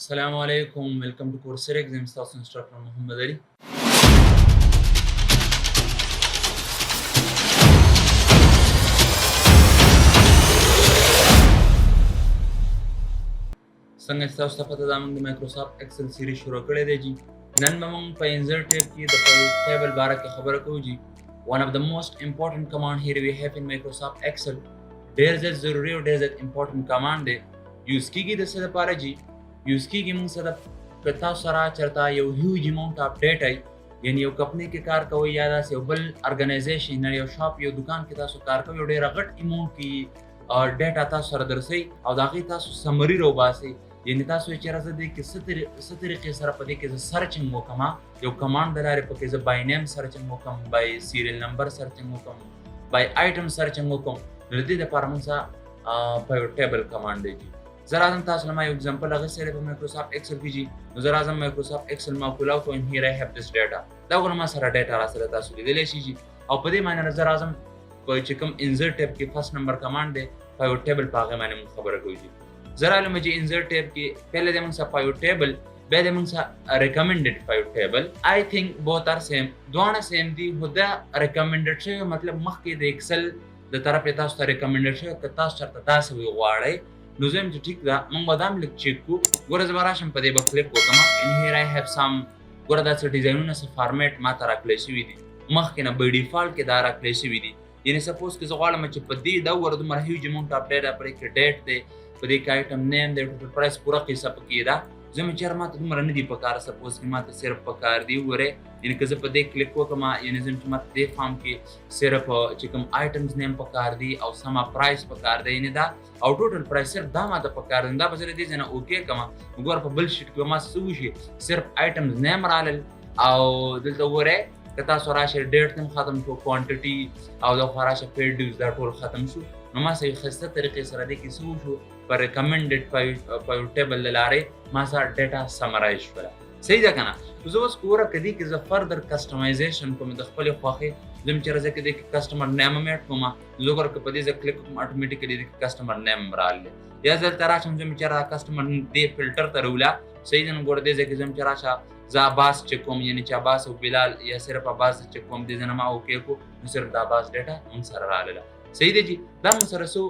السلام عليكم. Welcome to Coursera Exam Stars Instructor محمد علي. څنګه چې تاسو ته پته ده موږ د مایکروسافټ ایکسل سیریز شروع کړی دی جی. نن به موږ په انزرټ ټیب کې د ټیبل باره کې خبره کوو جی. One of the most important command here we have in Microsoft Excel. ډېر زیات ضروري او ډېر زیات امپورټنټ کمانډ دی. یوز کېږي د څه لپاره جی؟ یوز کېږي موږ سره که تاسو سره چېرته یو هیوج اماونټ اف ډیټا وي، یعنې یو کمپنۍ کې کار کوئ یا داسې یو بل ارګنایزیشن یو شاپ یو دکان کې تاسو کار کوئ، یو ډېره غټ اماونټ کې ډیټا تاسو سره درسئ او د هغې تاسو سمري راوباسئ. یعنې تاسو وایئ چې راځه دې کې څه طریقې سره په دې کې زه سرچنګ وکړم، یو کمانډ د لارې پکې زه بای نیم سرچنګ وکړم، بای سیریل نمبر سرچنګ وکړم، بای آیټم سرچنګ وکړم. نو د دې دپاره موږ سره په یو ټیبل کمانډ دی جي. زه راځم تاسو له ما یو اګزامپل اخیستی دی په مایکروسافټ ایکسل کې جي. نو زه راځم مایکروسافټ ایکسل ما کول اوټ and here I have this data. دا وګوره ما سره ډیټا راسره تاسو لیدلی شي جي. او په دې معنی زه راځم په چې کوم انزرټ ټیب کې فرست نمبر کمانډ دی په یو ټیبل په هغې باندې موږ خبره کوو جي. زه رالم چې انزرټ ټیب کې پهله دی موږ سره په یو ټیبل، بیا دی موږ سره ریکمنډډ په یو ټیبل. آی تھنک بوت آر سیم، دواړه سیم دي، خو دا ریکمنډډ شوی مطلب مخکې د ایکسل د طرفې تاسو ته ریکمنډډ شوی که تاسو چېرته داسې وي غواړئ نو زه یم چې ټیک ده موږ به دا هم لږ چیک کړو. ګوره زه به راشم په دې به کلیک وکړم and here I have some. ګوره دا څه ډیزاینونه څه فارمیټ ما ته راکړی شوي دي مخکې نه بای ډیفالټ کې دا راکړی شوي دي. یعنې سپوز که زه غواړم چې په دې دا وګوره دومره هیوج اماونټ اف ډیټا په دې کې ډیټ دی، په دې کې آیټم نیم دی، ټوټل پرایس پوره قصه پکې ده. زه مې چېرې ما ته دومره نه دي پکار، سپوز که ما ته صرف پکار دي وګورئ. یعنې که زه په دې کلیک وکړم یعنې زه چې ما ته دې فارم کې صرف چې کوم آیټمز نیم پکار دي او سمه پرایس پکار دی، یعنې دا او ټوټل پرایس صرف دا ما ته پکار دی. دا به زه له دې ځای نه اوکې کړم. وګوره په بل شیټ کې به ما څه وشي، صرف آیټمز نیم رالل او دلته وګورئ که تاسو راشئ ډیټ هم ختم شو، کوانټټي او دخوا راشئ پیډ ډیوز دا ټول ختم شو. نو ما سره یو ښایسته طریقې سره دې کې څه وشو، په ریکمنډډ په یو ټیبل له لارې ما سره ډیټا سمرایز شوله. صحیح ده که نه؟ زه اوس ګوره که دې کې زه فردر کسټمایزیشن کوم د خپلې خوښې، زه یم چېرې زه که دې کې کسټمر نیم هم ایډ کوم، زه ګوره که په دې زه کلیک وکړم اټومیټیکلي دې کې کسټمر نیم هم راغلی. یا زه دلته راشم زه یم چېرې دا کسټمر دې فلټر ته راوله. صحیح ده. نو ګوره دې ځای کې زه یم چې راشه زه عباس چک کوم، یعنې چې عباس او بلال یا صرف عباس چک کوم، دې ځای نه ما اوکې کړو نو صرف د عباس ډیټا موږ سره راغله. صحیح دی جي. دا موږ سره څو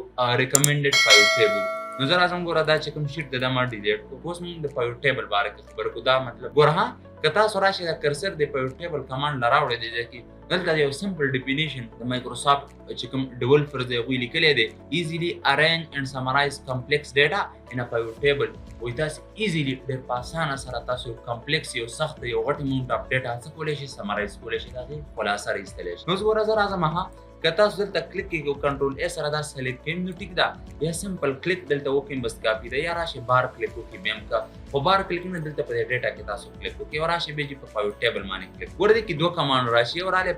ریکمنډډ په یو ټیبل. نو زه راځم ګوره دا چې کوم شیټ دی دا ما ډیلیټ کړو. اوس موږ د په یو ټیبل باره کې خبرې کوو. دا مطلب ګوره ها که تاسو راشئ دا کرسر دی په یو ټیبل کمانډ نه راوړئ دې ځای کې، دلته یو سمپل ډیفینیشن د مایکروسافټ چې کوم ډیولپرز دی هغوی لیکلی دی ایزیلی ارینج اینډ سمرایز کمپلیکس ډیټا ان په یو ټیبل. وایي تاسو ایزیلی ډېر په اسانه سره تاسو یو کمپلیکس یو سخت یو غټ اماونټ اف ډیټا څه کولی شئ، سمرایز کولی شئ، د هغې خلاصه راایستلی شئ. نو اوس ګوره زه راځم ها که تاسو دلته کلیک کېږئ او کنټرول ای سره دا سلیکټ کړئ نو ټیک ده، یا سمپل کلیک دلته وکړئ بس کافي ده، یا راشئ بار کلیک وکړئ بیا هم که خو بار کلیک نه دلته په دې ډیټا کې تاسو کلیک وکړئ او راشئ بیا چې په یو ټیبل باندې کلیک. ګوره دې کې دوه کمانډ راشي، یو راغلی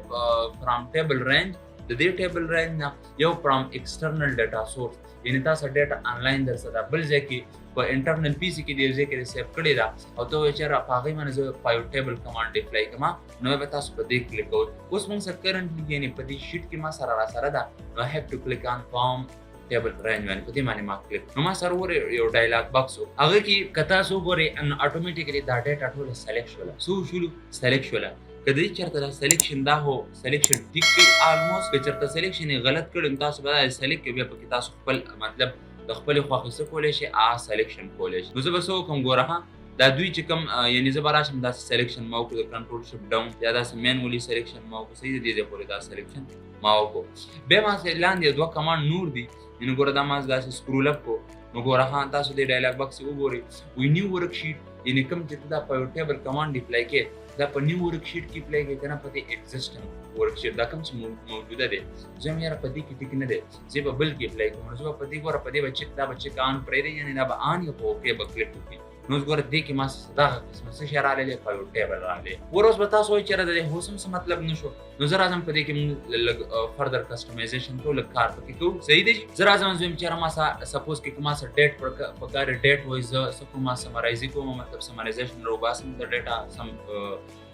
فرام ټیبل رینج، د دې ټیبل رینج نه، یو فرام ایکسټرنل ډیټا سورس، یعنې تاسو ډیټا آنلاین در سره بل ځای کې په انټرنل پی سي کې د یو ځای کې سیف کړې ده او ته وایې چېرې په هغې باندې زه په یو ټیبل کمانډ اپلای کړم نو به تاسو په دې کلیک کوئ. اوس موږ سره کرنټلي یعنې په دې شیټ کې ما سره راسره ده نو آی هیو ټو کلیک آن فارم ټیبل رینج باندې، په دې باندې ما کلیک. نو ما سره وګورئ یو ډایلاګ باکس و، هغه کې که تاسو وګورئ اټومیټیکلي دا ډیټا ټوله سلیکټ شوله. څه وشولو؟ سلیکټ شوله. که د دې چېرته دا سلیکشن دا هو سلیکشن ټیک کړئ آلموسټ، که چېرته سلیکشن یې غلط کړی نو تاسو به دا سلیکټ کړئ، بیا پکې تاسو خپل مطلب د خپلې خوښې څه کولی شئ سلیکشن کولی شئ. نو زه به څه وکړم ګوره ها دا دوی چې کوم یعنې زه به راشم داسې سلیکشن ما وکړو، د کنټرول شفټ ډاون یا داسې مینولي سلیکشن ما وکړو. صحیح د دې ځای پورې دا سلیکشن ما وکړو. بیا ما سره لاندې دوه کمانډ نور دي، یعنې ګوره دا ما داسې سکرول اپ کړو. نو ګوره ها تاسو دې ډایلاګ باکس وګورئ وي نیو ورک شیټ، یعنې کوم چې ته دا په یو ټیبل کمانډ اپلای کړې دا په نیو ورک شیټ کې اپلای کړئ که نه په دې ایګزسټنګ ورک شیټ دا کوم چې موجوده دی. زه هم یاره په دې کې ټیک نه دی، زه به بل کې اپلای کوم. نو زه به په دې ګوره په دې به چک دا به چک آن پرېږدئ، یعنې دا به آن یا په اوکې به کلیک وکړئ. نو اوس ګوره دې کې ما دغه قسمه څه شی راغلی دی، په یو ټیبل راغلی. ګوره اوس به تاسو وایئ چېرې د دې اوس هم څه مطلب نه شو. نو زه راځم په دې کې موږ لږ فردر کسټمایزیشن کوو، لږ کار پکې کوو. صحیح دی جي. زه راځم زه یم چېرې ما سپوز کې که ما سره ډیټ پکار ډیټ وایي زه څه کوم ما سمرایزي کوم، مطلب سمرایزیشن راوباسم د ډیټا سم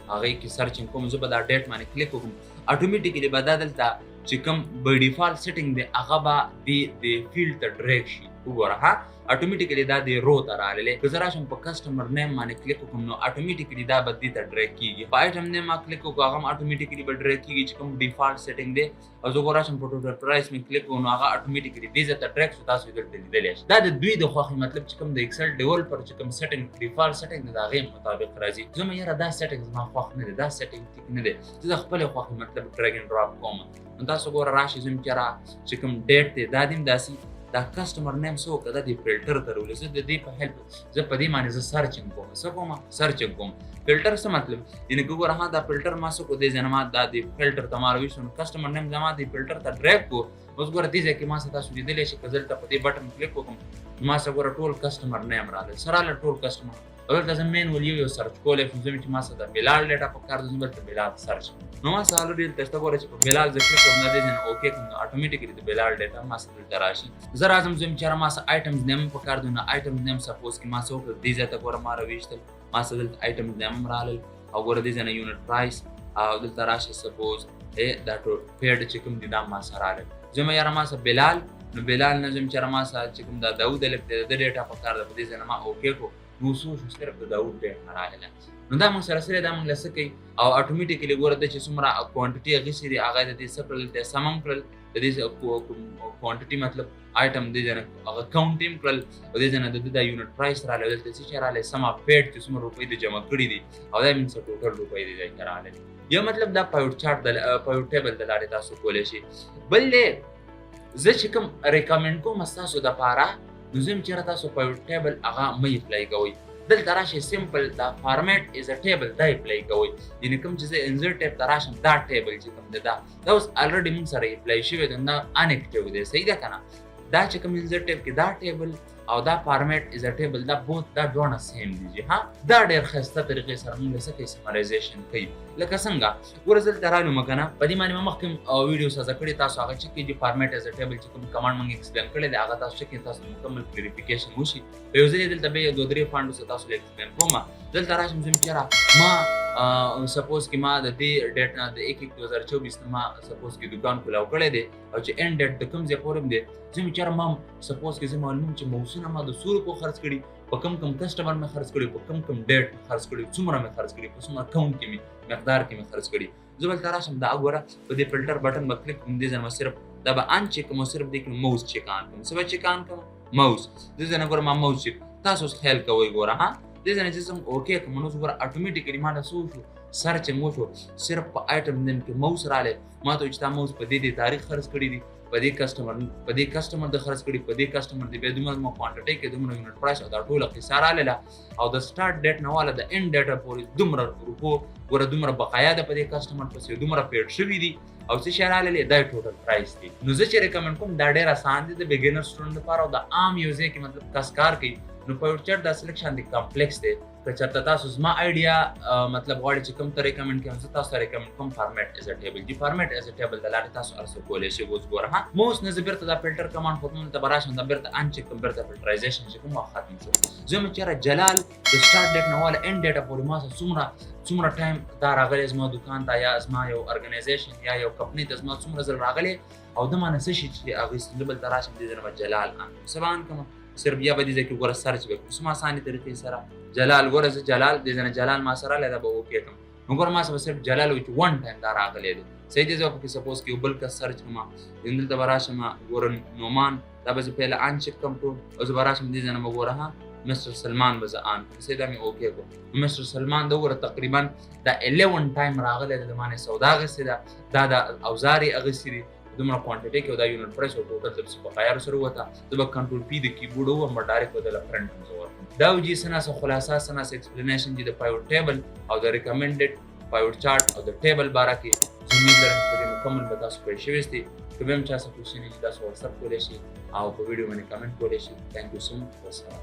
هغې کې سرچنګ کوم. زه به دا ډیټ باندې کلیک وکړم اټومیټیکلي به دا دلته چې کوم بای ډیفالټ سیټنګ دی هغه به د فیلډ ته ډریګ شي. وګوره ها اتوماتیکلی دا د رو ته راغلی. که زه راشم په کسټمر نیم باندې کلیک وکړم نو اتوماتیکلی دا به دې ته ډریګ کېږي. په آیټم نیم ما کلیک وکړو هغه هم اتوماتیکلی به ډریګ کېږي چې کوم ډیفالټ سیټینګ دی. او زه راشم په ټوټل پرایس مې کلیک وکړو نو هغه اتوماتیکلی دې ځای ته ډریګ شو. تاسو یې دلته لیدلی شئ. دا د دوی د خوښې مطلب چې کوم د ایکسل ډیولپر چې کوم سیټینګ ډیفالټ سیټینګ دی د هغې مطابق راځي. زما یاره دا سیټینګ زما خوښ نه دی، دا سیټینګ ټیک نه دی. زه د خپلې خوښې مطلب ډریګ اینډ ډراپ کوم. نو تاسو ګوره راشئ زه چې کوم ډیټ دی دا دې داسې دا کسټمر نیم څه وکړه دا د فلټر ته راولي. زه د دې په هیلپ زه په دې باندې زه سرچینګ کوم. څه کوم؟ سرچینګ کوم. فلټر څه مطلب؟ یعنې که ګوره ها دا فلټر ما څه کړو دې ځای نه ما دا د فلټر ته ما راویستو نو کسټمر نیم زما د فلټر ته ډریګ کړو. اوس ګوره دې ځای کې ما څه تاسو لیدلی شئ. که زه دلته په دې بټن کلیک وکړم ما څه ګوره ټول کسټمر نیم راغلی. څه راغلی؟ ټول کسټمر. او دلته زه مینول یو سرچ کولی شم. زه مې چې ما څه د بلال ډیټا پکار ده زه دلته بلال سرچ کړم. نو ما څه الریډي دلته شته ګوره چې په بلال زه کلیک وکړم دا دې ځای نه اوکې کړم نو اتوماتیکلی د بلال ډیټا ما څه دلته راشي. زه راځم زه چېرې ما څه آیټمز نیم پکار دی نو آیټمز نیم سپوز کې ما څه وکړل دې ځای ته ګوره ما راویشتل. ما څه دلته آیټمز نیم هم راغلل او ګوره دې ځای نه یونټ پرایس او دلته راشي سپوز دا ټول پیډ چې کوم دي دا ما څه راغلل. زه مې یاره ما څه بلال نو بلال نه زم چېرې ما څه چې کوم دا داود الف دی د ډیټا پکار ده په دې ځای نه ما اوکې کړو. نو څه وشو صرف د داود ډیټا راغله. نو دا موږ سره سره دا موږ له څه کوي او اتوماتیکلی ګوره د چې څومره کوانټټي اخیستې دي هغه د دې څه کړل د سم هم کړل د دې کوانټټي مطلب آیټم دې ځای نه هغه کاونټ هم کړل او دې ځای نه د ده دا یونټ پرایس راغلی دلته څه شی راغلی سم اف پیډ چې څومره روپۍ د جمع کړي دي او دا مینس ټوټل روپۍ دې ځای کې راغلی. یا مطلب دا پایوټ چارټ پایوټ ټیبل د لارې تاسو کولی شئ. بل دی زه چې کوم ریکمنډ کوم ستاسو دپاره نو زه یم چېرې تاسو پایوټ ټیبل هغه مه اپلای کوئ. دلته راشئ سمپل دا فارمیټ از ا ټیبل دا اپلای کوئ. یعنې کوم چې زه انزر ټیب ته راشم دا ټیبل چې کوم دی دا اوس الریډي موږ سره اپلای شوی دی دا ان اکټیو دی. صحیح ده که نه؟ دا چې کوم انزر ټیب کې دا ټیبل او دا فارمیټ از ا ټیبل دا بوت دا دواړه سیم دي. ها دا ډېر ښایسته طریقې سره موږ څه کوي سمرایزیشن کوي. لکه څنګه ګوره زه دلته رالم که نه په دې باندې ما مخکې ویډیو سازه کړې تاسو هغه چې کېږي فارمیټ از ا ټیبل چې کوم کمانډ موږ ایکسپلین کړی دی هغه تاسو چې کېږي تاسو مکمل کلیریفیکیشن وشي. په یو ځل دلته بیا یو 2-3 فانډو سره تاسو له ایکسپلین کوم. دلته راشم زه چېرې ما سپوز کې ما د دې ډیټ نه د 1/1/2024 نه ما سپوز کې دکان کولاو کړی دی او چې اینډ ډیټ د کوم ځای پورې دی زه مې چېرې ما سپوز کې زه معلوم چې موسونه ما د 100 روپو خرڅ کړي په کم کسټمر مې خرڅ کړي په کم ډیټ مې خرڅ کړي څومره مې خرڅ کړي په څومره کاونټ کې مې مقدار کې مې خرڅ کړي. زه بلته راشم دا ګوره په دې فلټر بټن به کلیک کوم دې ځای نه صرف دا به ان چیک کوم صرف دې کې موس چیک آن کوم. څه به چیک آن کوم؟ موس. دې ځای نه ګوره ما موس چیک تاسو اوس خیال کوئ ګوره ها دې ځای نه چې زه اوکې کوم نو ګوره اتوماتیکلی ما نه څه وشو سرچینګ وشو صرف په آیټم نیم کې موس راغلی. ما ته وایي چې دا موس په دې تاریخ خرڅ کړي دي په دې کسټمر د خرڅ کړي په دې کسټمر د بیا دومره کوانټټۍ کې دومره یونټ پرایس او دا ټوله قصه راغله او د سټارټ ډیټ نه واله د اینډ ډیټه پورې دومره روپو ګوره دومره بقایا ده په دې کسټمر پسې دومره پیډ شوي دي او څه شی راغلی دا ټوټل پرایس دی. نو زه چې ریکمنډ کوم دا ډېر اسان دی د بګینر سټوډنټ لپاره او د عام یو ځای کې مطلب کس کار کوي نو پایوټ چارټ دا سلیکشن دی کمپلیکس دی. که چېرته تاسو زما آیډیا مطلب غواړئ چې کوم ته ریکمنډ کړم زه تاسو ته ریکمنډ کوم فارمیټ از ا ټیبل دي. فارمیټ از ا ټیبل د لارې تاسو هر څه کولی شئ. اوس ګوره ها موس نه زه بېرته دا فلټر کمانډ خودمون ته به راشم دا بېرته ان چیک کوم بېرته فلټرایزیشن چې کوم ختم شو. زه مې چېرې جلال د سټارټ ډیټ نه واله اینډ ډیټه پورې ما څومره ټایم دا راغلی زما دکان ته یا زما یو ارګنایزیشن یا یو کمپنۍ ته زما څومره ځل راغلی او د ما نه څه شي چې اخیستل زه بلته راشم دې ځای نه به جلال ان کوم. څه به ان کوم صرف بیا به دې ځای کې ګوره سرچ به کوم څومره اسانې طریقې سره جلال ګوره زه جلال دې ځای نه جلال ما سره راغلی دا به اوکې کړم. نو ګوره ما سره به صرف جلال وایي چې 1 ټایم دا راغلی دی. صحیح دی. زه به پکې سپوز کې یو بل کس سرچ کړم دلته به راشم ګوره نومان دا به زه پهله ان چک کوم ټول او زه به راشم دې ځای نه به ګوره ها مسټر سلمان به زه آن کړم. صحیح دا مې اوکې کړو. مسټر سلمان دا وګوره تقریبا دا 11 ټایم راغلی دی د ما نه سودا اخیستې ده دا د اوزار یې اخیستې دي دومره کوانټټۍ کې او دا یونټ پرایس او ټوټل د بقایا سره وته زه به کنټرول پی د کیبورډ ووهم به ډایرکټ به دله فرنټ هم زه ورکړم. دا وجې څه ناسه خلاصه څه ناسه ایکسپلینیشن دي د پایوټ ټیبل او د ریکمنډډ پایوټ چارټ او د ټیبل باره کې زه امید لرم چې په دې مکمل به تاسو پوه شوي یاستئ. که بیا هم چا څه کوېشن وي چې تاسو وټساپ کولی شئ او په ویډیو باندې کمنټ کولی شئ. تھینک یو سو مچ. والسلام.